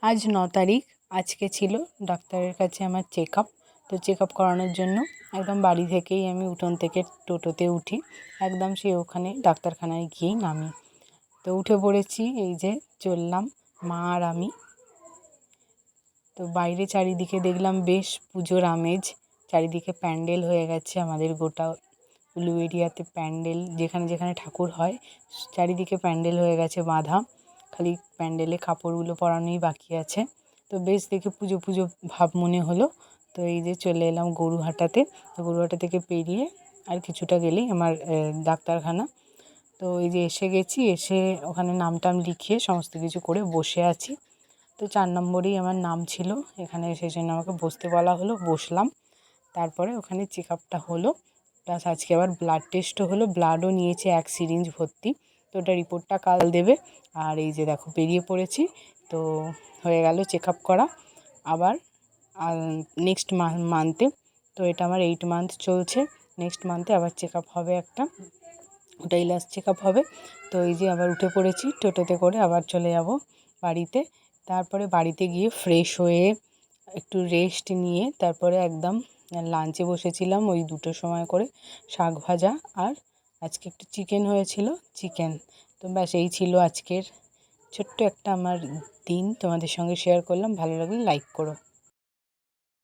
আজ 9 তারিখ। আজকে ছিল ডাক্তারের কাছে আমার চেক আপ। তো চেক আপ করানোর জন্য একদম বাড়ি থেকেই আমি উঠোন থেকে টোটোতে উঠি, একদম সেই ওখানে ডাক্তারখানায় গিয়েই নামি। তো উঠে পড়েছি, এই যে চললাম মা আর আমি। তো বাইরে চারিদিকে দেখলাম বেশ পুজোর আমেজ, চারিদিকে প্যান্ডেল হয়ে গেছে। আমাদের গোটা উলুবেড়িয়াতে প্যান্ডেল, যেখানে যেখানে ঠাকুর হয় চারিদিকে প্যান্ডেল হয়ে গেছে বাঁধা, খালি প্যান্ডেলে কাপড়গুলো পরানোই বাকি আছে। তো বেশ দেখে পুজো পুজো ভাব মনে হলো। তো এই যে চলে এলাম গরুহাটাতে। তো গরুহাটা থেকে পেরিয়ে আর কিছুটা গেলেই আমার ডাক্তারখানা। তো এই যে এসে গেছি, এসে ওখানে নাম টাম লিখিয়ে সমস্ত কিছু করে বসে আছি। তো 4 নম্বরেই আমার নাম ছিল, এখানে সেই জন্য আমাকে বসতে বলা হলো, বসলাম। তারপরে ওখানে চেক আপটা হলো, প্লাস আজকে আবার ব্লাড টেস্টও হলো, ব্লাডও নিয়েছে 1 সিরিঞ্জ ভর্তি। তো ওটা রিপোর্টটা কাল দেবে। আর এই যে দেখো বেরিয়ে পড়েছি। তো হয়ে গেল চেক আপ করা। আবার নেক্সট মান্থে, তো এটা আমার 8 মান্থ চলছে, নেক্সট মান্থে আবার চেক আপ হবে একটা, ওটাই লাস্ট চেক আপ হবে। তো এই যে আবার উঠে পড়েছি, টোটোতে করে আবার চলে যাব বাড়িতে। তারপরে বাড়িতে গিয়ে ফ্রেশ হয়ে একটু রেস্ট নিয়ে তারপরে একদম লাঞ্চে বসেছিলাম ওই 2টোর সময় করে, শাক ভাজা আর আজকে একটু চিকেন হয়েছিল, চিকেন। তো ব্যাস এই ছিল আজকের ছোট্ট একটা আমার দিন, তোমাদের সঙ্গে শেয়ার করলাম। ভালো লাগলে লাইক করো।